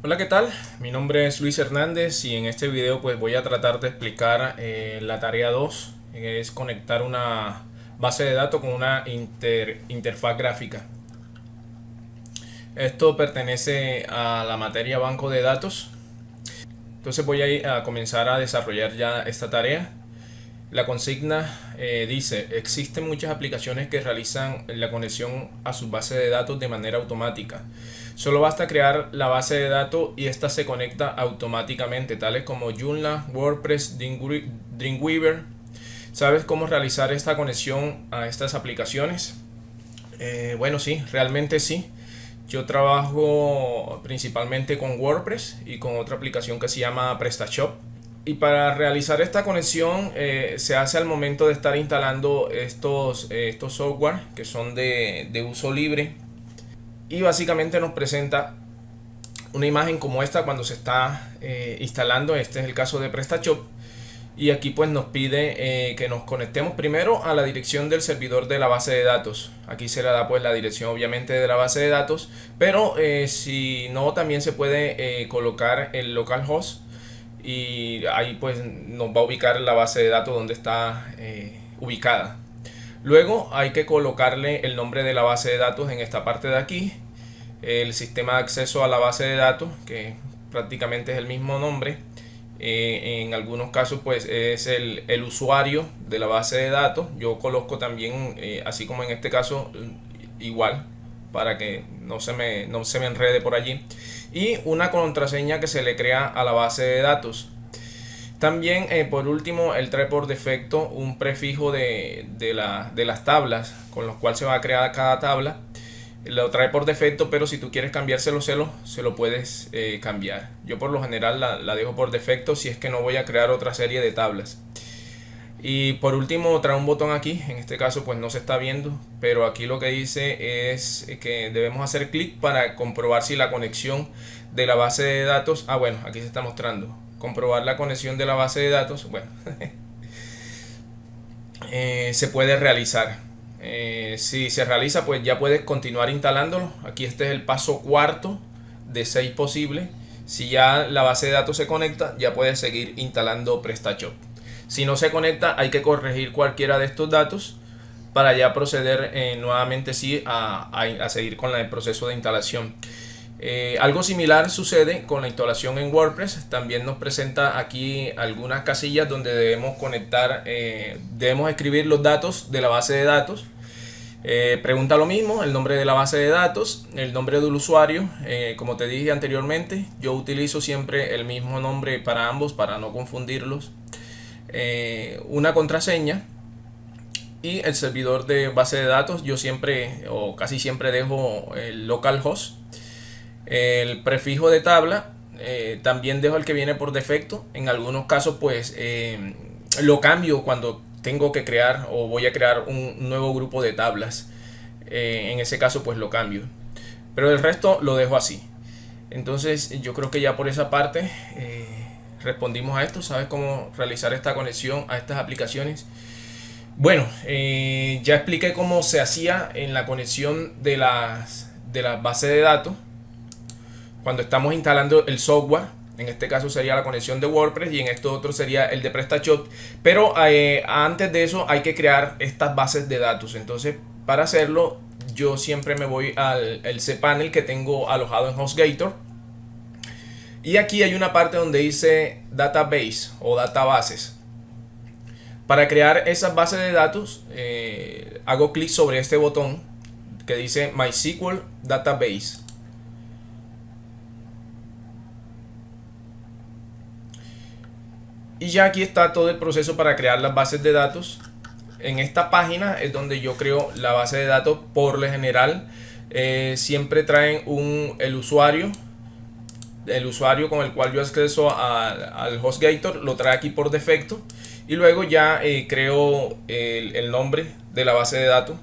Hola, ¿qué tal? Mi nombre es Luis Hernández y en este video pues voy a tratar de explicar la tarea 2, que es conectar una base de datos con una interfaz gráfica. Esto pertenece a la materia banco de datos. Entonces voy a comenzar a desarrollar ya esta tarea. La consigna dice: existen muchas aplicaciones que realizan la conexión a sus bases de datos de manera automática. Solo basta crear la base de datos y esta se conecta automáticamente, tales como Joomla, WordPress, Dreamweaver. ¿Sabes cómo realizar esta conexión a estas aplicaciones? Bueno, sí, realmente sí. Yo trabajo principalmente con WordPress y con otra aplicación que se llama PrestaShop. Y para realizar esta conexión se hace al momento de estar instalando estos software que son de uso libre. Y básicamente nos presenta una imagen como esta cuando se está instalando. Este es el caso de PrestaShop. Y aquí pues nos pide que nos conectemos primero a la dirección del servidor de la base de datos. Aquí se le da pues la dirección obviamente de la base de datos. Pero si no, también se puede colocar el localhost. Y ahí pues nos va a ubicar la base de datos donde está ubicada. Luego hay que colocarle el nombre de la base de datos en esta parte de aquí, el sistema de acceso a la base de datos, que prácticamente es el mismo nombre. En algunos casos pues es el usuario de la base de datos. Yo coloco también, así como en este caso, igual, para que no se me enrede por allí. Y una contraseña que se le crea a la base de datos. También, por último, él trae por defecto un prefijo de las tablas con los cuales se va a crear cada tabla. Lo trae por defecto, pero si tú quieres cambiárselo, se lo puedes cambiar. Yo por lo general la dejo por defecto si es que no voy a crear otra serie de tablas. Y por último trae un botón aquí, en este caso pues no se está viendo, pero aquí lo que dice es que debemos hacer clic para comprobar si la conexión de la base de datos, bueno, aquí se está mostrando, comprobar la conexión de la base de datos, bueno, se puede realizar. Si se realiza pues ya puedes continuar instalándolo. Aquí este es el paso cuarto de 6 posibles. Si ya la base de datos se conecta, ya puedes seguir instalando PrestaShop. Si no se conecta, hay que corregir cualquiera de estos datos para ya proceder nuevamente sí a seguir con el proceso de instalación. Algo similar sucede con la instalación en WordPress. También nos presenta aquí algunas casillas donde debemos conectar, debemos escribir los datos de la base de datos. Pregunta lo mismo: el nombre de la base de datos, el nombre del usuario. Como te dije anteriormente, yo utilizo siempre el mismo nombre para ambos para no confundirlos. Una contraseña y el servidor de base de datos. Yo siempre o casi siempre dejo el localhost. El prefijo de tabla también dejo el que viene por defecto. En algunos casos pues lo cambio cuando tengo que crear o voy a crear un nuevo grupo de tablas. En ese caso pues lo cambio, pero el resto lo dejo así. Entonces yo creo que ya por esa parte respondimos a esto. ¿Sabes cómo realizar esta conexión a estas aplicaciones? Bueno, ya expliqué cómo se hacía en la conexión de las bases de datos cuando estamos instalando el software. En este caso sería la conexión de WordPress y en esto otro sería el de PrestaShop. Pero antes de eso hay que crear estas bases de datos. Entonces, para hacerlo, yo siempre me voy al cPanel que tengo alojado en HostGator. Y aquí hay una parte donde dice Database o Databases. Para crear esas bases de datos, hago clic sobre este botón que dice MySQL Database. Y ya aquí está todo el proceso para crear las bases de datos. En esta página es donde yo creo la base de datos. Por lo general siempre traen el usuario con el cual yo acceso al HostGator. Lo trae aquí por defecto. Y luego ya creo el nombre de la base de datos.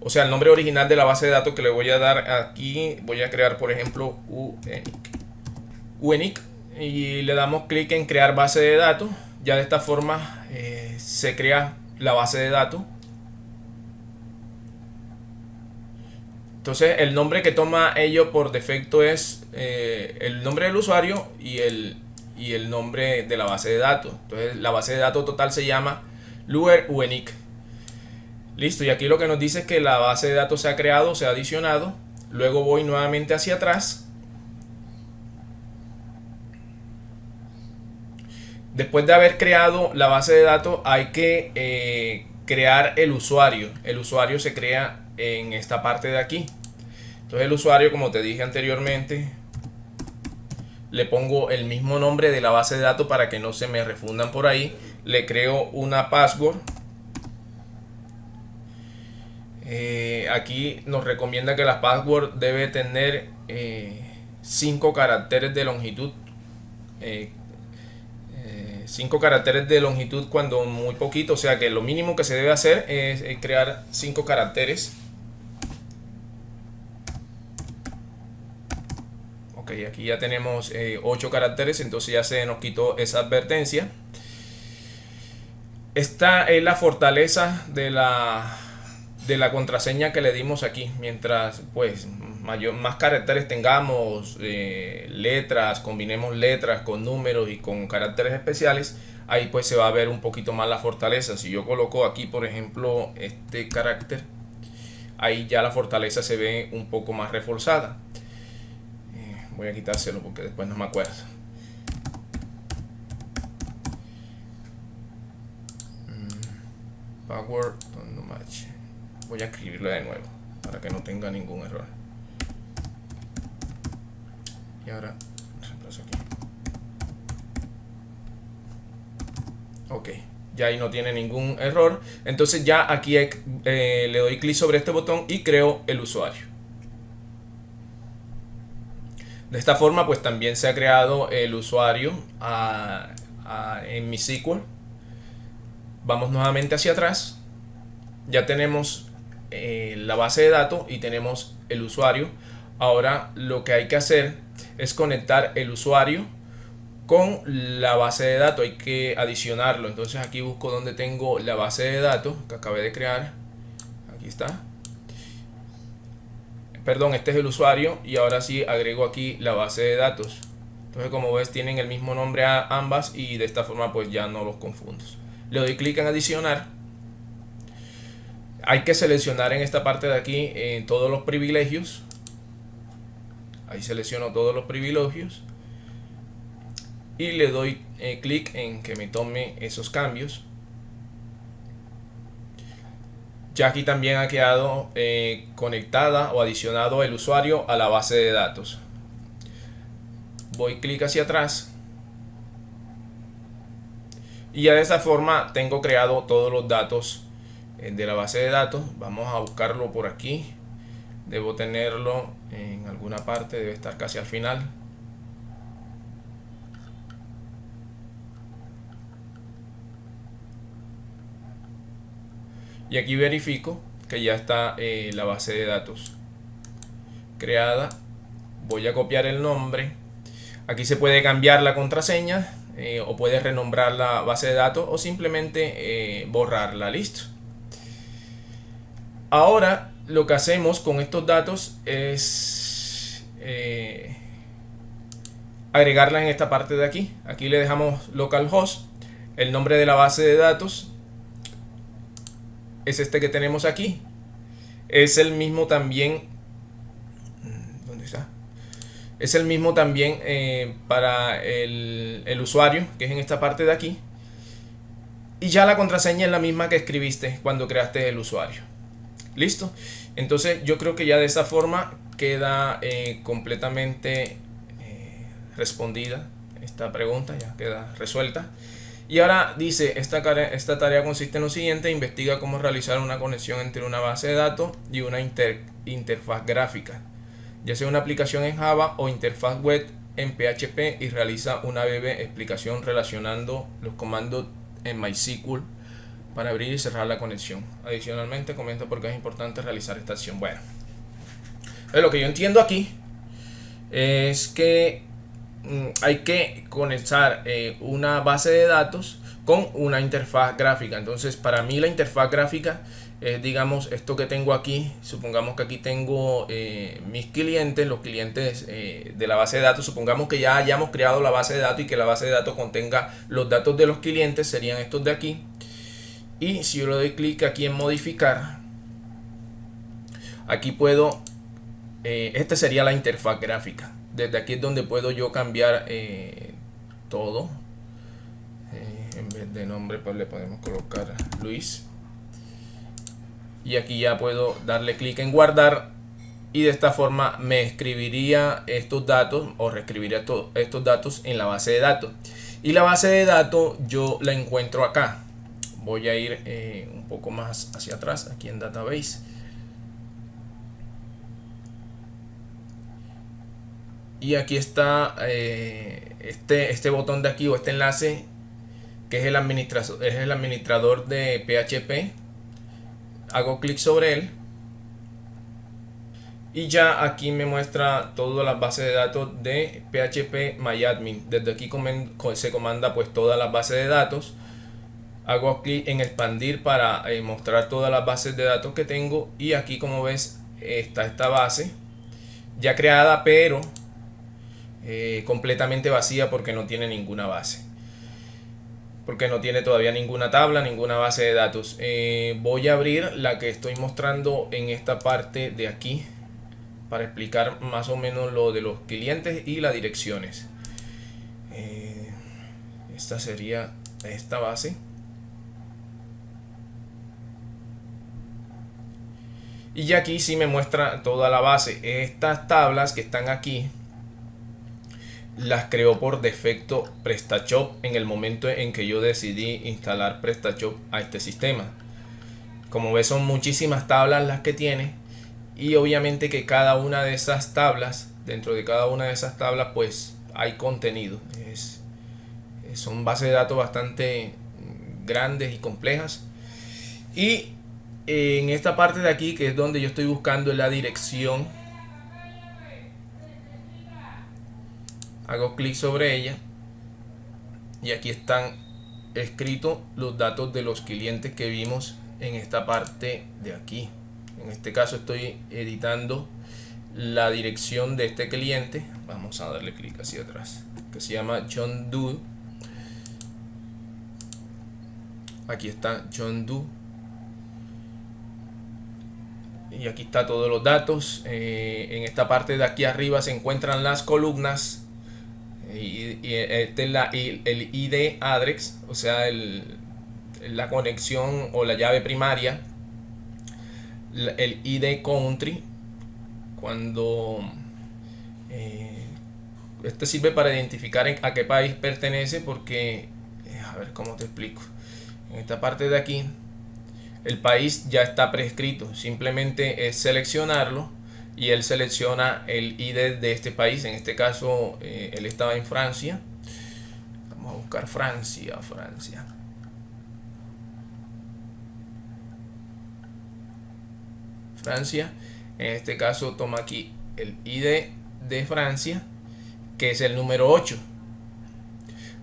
O sea, el nombre original de la base de datos que le voy a dar aquí. Voy a crear, por ejemplo, UNIC. Y le damos clic en crear base de datos. Ya de esta forma se crea la base de datos. Entonces el nombre que toma ello por defecto es el nombre del usuario y el nombre de la base de datos. Entonces la base de datos total se llama Luer Unique. Listo, y aquí lo que nos dice es que la base de datos se ha creado, se ha adicionado. Luego voy nuevamente hacia atrás. Después de haber creado la base de datos hay que crear el usuario. El usuario se crea en esta parte de aquí. Entonces el usuario, como te dije anteriormente, le pongo el mismo nombre de la base de datos para que no se me refundan por ahí. Le creo una password. Aquí nos recomienda que la password debe tener 5 caracteres de longitud. 5 caracteres de longitud cuando muy poquito, o sea que lo mínimo que se debe hacer es crear 5 caracteres. Ok, aquí ya tenemos 8 caracteres, entonces ya se nos quitó esa advertencia. Esta es la fortaleza de la contraseña que le dimos aquí. Mientras pues más caracteres tengamos, letras, combinemos letras con números y con caracteres especiales, ahí pues se va a ver un poquito más la fortaleza. Si yo coloco aquí por ejemplo este carácter, ahí ya la fortaleza se ve un poco más reforzada. Voy a quitárselo porque después no me acuerdo. Power no match. Voy a escribirlo de nuevo para que no tenga ningún error. Y ahora reemplazo aquí. Ok, ya ahí no tiene ningún error. Entonces ya aquí le doy clic sobre este botón y creo el usuario. De esta forma pues también se ha creado el usuario en mi SQL. Vamos nuevamente hacia atrás. Ya tenemos la base de datos y tenemos el usuario. Ahora lo que hay que hacer es conectar el usuario con la base de datos. Hay que adicionarlo. Entonces aquí busco donde tengo la base de datos que acabé de crear. Aquí está. Perdón, este es el usuario y ahora sí agrego aquí la base de datos. Entonces como ves tienen el mismo nombre ambas y de esta forma pues ya no los confundo. Le doy clic en adicionar. Hay que seleccionar en esta parte de aquí todos los privilegios. Ahí selecciono todos los privilegios y le doy clic en que me tome esos cambios. Ya aquí también ha quedado conectada o adicionado el usuario a la base de datos. Voy clic hacia atrás y ya de esa forma tengo creado todos los datos de la base de datos. Vamos a buscarlo por aquí. Debo tenerlo en alguna parte, debe estar casi al final. Y aquí verifico que ya está la base de datos creada. Voy a copiar el nombre. Aquí se puede cambiar la contraseña o puedes renombrar la base de datos o simplemente borrarla. Listo. Ahora lo que hacemos con estos datos es agregarla en esta parte de aquí. Aquí le dejamos localhost, el nombre de la base de datos es este que tenemos aquí. Es el mismo también. ¿Dónde está? Es el mismo también para el usuario, que es en esta parte de aquí. Y ya la contraseña es la misma que escribiste cuando creaste el usuario. Listo. Entonces yo creo que ya de esa forma queda completamente respondida esta pregunta, ya queda resuelta. Y ahora dice, esta tarea consiste en lo siguiente: investiga cómo realizar una conexión entre una base de datos y una interfaz gráfica, ya sea una aplicación en Java o interfaz web en PHP, y realiza una breve explicación relacionando los comandos en MySQL para abrir y cerrar la conexión. Adicionalmente, comenta por qué es importante realizar esta acción. Bueno, lo que yo entiendo aquí es que hay que conectar una base de datos con una interfaz gráfica. Entonces para mí la interfaz gráfica digamos, esto que tengo aquí. Supongamos que aquí tengo mis clientes, los clientes de la base de datos. Supongamos que ya hayamos creado la base de datos y que la base de datos contenga los datos de los clientes, serían estos de aquí. Y si yo le doy clic aquí en modificar, aquí puedo, esta sería la interfaz gráfica. Desde aquí es donde puedo yo cambiar todo. En vez de nombre pues le podemos colocar Luis. Y aquí ya puedo darle clic en guardar. Y de esta forma me escribiría estos datos o reescribiría estos datos en la base de datos. Y la base de datos yo la encuentro acá. Voy a ir un poco más hacia atrás, aquí en Database. Y aquí está este botón de aquí o este enlace que es el administrador de PHP. Hago clic sobre él. Y ya aquí me muestra todas las bases de datos de PHPMyAdmin. Desde aquí se comanda pues todas las bases de datos. Hago clic en expandir para mostrar todas las bases de datos que tengo. Y aquí, como ves, está esta base ya creada, pero completamente vacía porque no tiene ninguna base. Porque no tiene todavía ninguna tabla, ninguna base de datos. Voy a abrir la que estoy mostrando en esta parte de aquí para explicar más o menos lo de los clientes y las direcciones. Esta sería esta base. Y ya aquí sí me muestra toda la base. Estas tablas que están aquí las creó por defecto PrestaShop en el momento en que yo decidí instalar PrestaShop a este sistema. Como ves, son muchísimas tablas las que tiene. Y obviamente que cada una de esas tablas, dentro de cada una de esas tablas pues hay contenido. Son bases de datos bastante grandes y complejas. Y en esta parte de aquí, que es donde yo estoy buscando la dirección, hago clic sobre ella y aquí están escritos los datos de los clientes que vimos en esta parte de aquí. En este caso estoy editando la dirección de este cliente. Vamos a darle clic hacia atrás, que se llama John Doe. Aquí está John Doe. Y aquí está todos los datos. En esta parte de aquí arriba se encuentran las columnas. Y este es el ID address, o sea, la conexión o la llave primaria. El ID country, cuando este sirve para identificar a qué país pertenece, porque a ver cómo te explico. En esta parte de aquí el país ya está prescrito, simplemente es seleccionarlo y él selecciona el ID de este país. En este caso él estaba en Francia. Vamos a buscar Francia. En este caso toma aquí el ID de Francia, que es el número 8.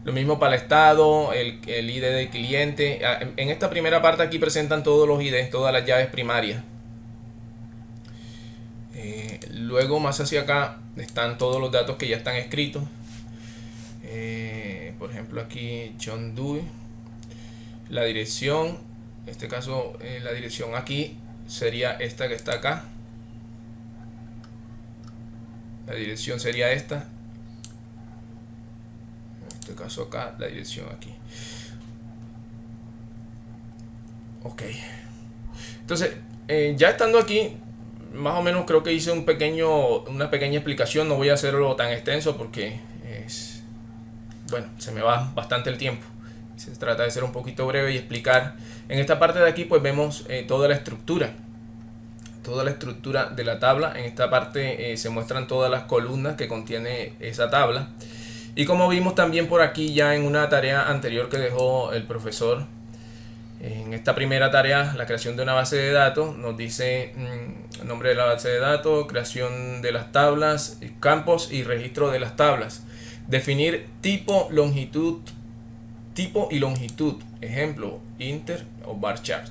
Lo mismo para el estado, el ID del cliente. En esta primera parte aquí presentan todos los IDs, todas las llaves primarias. Luego más hacia acá están todos los datos que ya están escritos. Por ejemplo aquí John Doe, la dirección, en este caso la dirección aquí sería esta que está acá. La dirección sería esta. En este caso acá, la dirección aquí. Ok. Entonces, ya estando aquí, más o menos creo que hice una pequeña explicación. No voy a hacerlo tan extenso porque bueno, se me va bastante el tiempo. Se trata de ser un poquito breve y explicar. En esta parte de aquí pues vemos toda la estructura de la tabla. En esta parte se muestran todas las columnas que contiene esa tabla. Y como vimos también por aquí ya en una tarea anterior que dejó el profesor, en esta primera tarea, la creación de una base de datos, nos dice el nombre de la base de datos, creación de las tablas, campos y registro de las tablas. Definir tipo y longitud, ejemplo, inter o bar chart.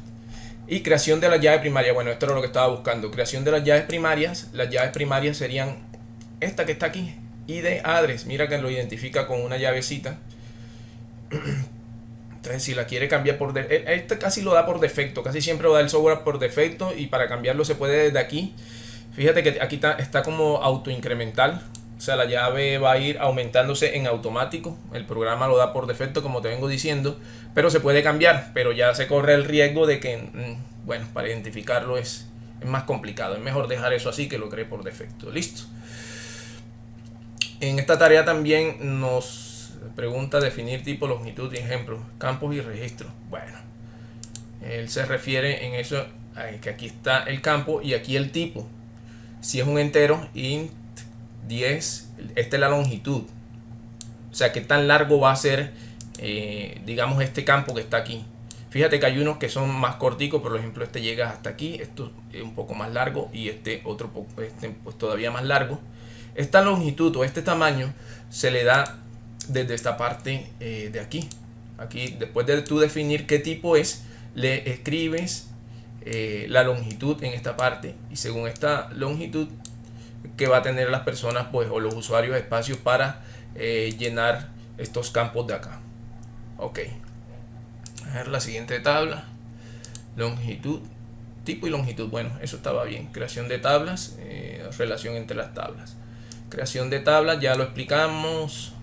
Y creación de la llave primaria. Bueno, esto era lo que estaba buscando. Creación de las llaves primarias. Las llaves primarias serían esta que está aquí, ID address. Mira que lo identifica con una llavecita. Entonces, si la quiere cambiar por este casi lo da por defecto, casi siempre lo da el software por defecto, y para cambiarlo se puede desde aquí. Fíjate que aquí está como autoincremental, o sea, la llave va a ir aumentándose en automático. El programa lo da por defecto, como te vengo diciendo, pero se puede cambiar, pero ya se corre el riesgo de que, bueno, para identificarlo es más complicado. Es mejor dejar eso así, que lo cree por defecto. Listo. En esta tarea también nos pregunta definir tipo, longitud y ejemplo, campos y registros. Bueno, él se refiere en eso a que aquí está el campo y aquí el tipo. Si es un entero, int 10, esta es la longitud. O sea, qué tan largo va a ser, digamos, este campo que está aquí. Fíjate que hay unos que son más corticos, por ejemplo, este llega hasta aquí, esto es un poco más largo y este otro pues todavía más largo. Esta longitud o este tamaño se le da desde esta parte de aquí. Aquí, después de tú definir qué tipo es, le escribes la longitud en esta parte, y según esta longitud que va a tener las personas, pues, o los usuarios, espacios para llenar estos campos de acá. Ok, a ver la siguiente tabla. Longitud, tipo y longitud. Bueno, eso estaba bien. Creación de tablas, relación entre las tablas. Creación de tablas, ya lo explicamos.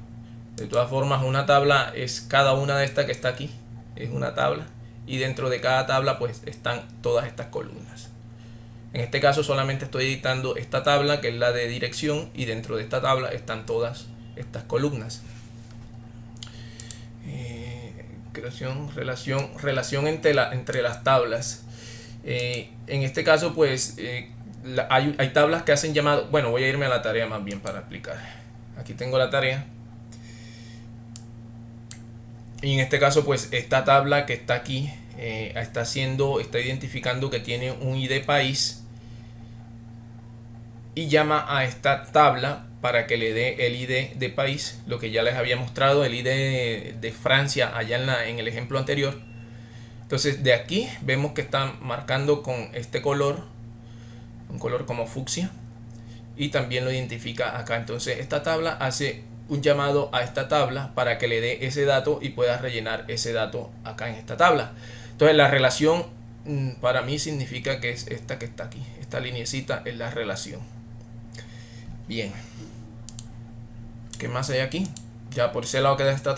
De todas formas, una tabla es cada una de estas que está aquí, es una tabla, y dentro de cada tabla pues están todas estas columnas. En este caso solamente estoy editando esta tabla, que es la de dirección, y dentro de esta tabla están todas estas columnas. Creación, relación entre las tablas. En este caso pues hay tablas que hacen llamado. Bueno, voy a irme a la tarea más bien para explicar. Aquí tengo la tarea. Y en este caso pues esta tabla que está aquí está identificando que tiene un ID país, y llama a esta tabla para que le dé el ID de país, lo que ya les había mostrado, el ID de Francia allá en el ejemplo anterior. Entonces de aquí vemos que están marcando con este color, un color como fucsia, y también lo identifica acá. Entonces esta tabla hace un llamado a esta tabla para que le dé ese dato y pueda rellenar ese dato acá en esta tabla. Entonces la relación para mí significa que es esta que está aquí, esta lineecita es la relación. Bien, ¿qué más hay aquí? Ya por ese lado queda esta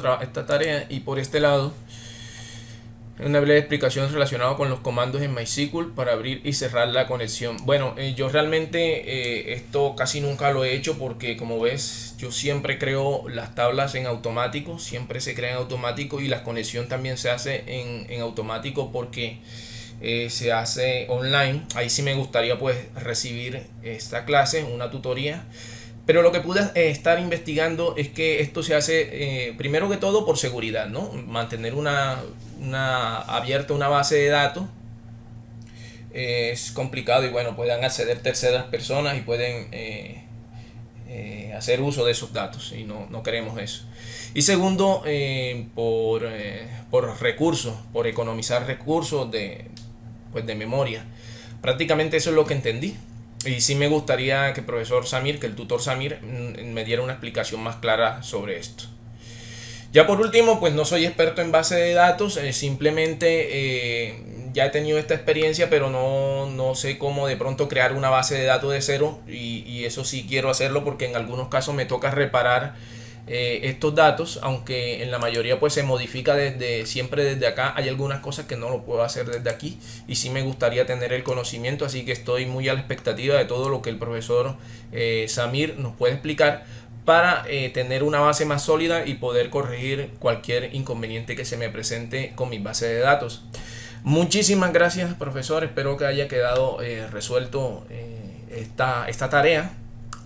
tarea, y por este lado una breve explicación relacionada con los comandos en MySQL para abrir y cerrar la conexión. Bueno, yo realmente esto casi nunca lo he hecho, porque como ves yo siempre creo las tablas en automático, siempre se crea en automático, y la conexión también se hace en automático porque se hace online. Ahí sí me gustaría pues recibir esta clase, una tutoría. Pero lo que pude estar investigando es que esto se hace primero que todo por seguridad, ¿no? Mantener abierta una base de datos es complicado, y bueno, puedan acceder terceras personas y pueden hacer uso de esos datos, y no queremos eso. Y segundo, por recursos, por economizar recursos de memoria. Prácticamente eso es lo que entendí. Y sí me gustaría que el profesor Samir, que el tutor Samir, me diera una explicación más clara sobre esto. Ya por último, pues no soy experto en base de datos, simplemente ya he tenido esta experiencia, pero no sé cómo de pronto crear una base de datos de cero, y eso sí quiero hacerlo, porque en algunos casos me toca reparar estos datos, aunque en la mayoría pues se modifica siempre desde acá. Hay algunas cosas que no lo puedo hacer desde aquí, y sí me gustaría tener el conocimiento, así que estoy muy a la expectativa de todo lo que el profesor Samir nos puede explicar, para tener una base más sólida y poder corregir cualquier inconveniente que se me presente con mi base de datos. Muchísimas gracias, profesor, espero que haya quedado resuelto esta tarea.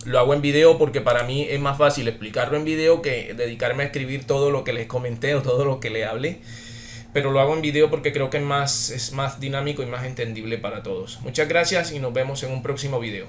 Lo hago en video porque para mí es más fácil explicarlo en video que dedicarme a escribir todo lo que les comenté o todo lo que les hablé. Pero lo hago en video porque creo que es más dinámico y más entendible para todos. Muchas gracias y nos vemos en un próximo video.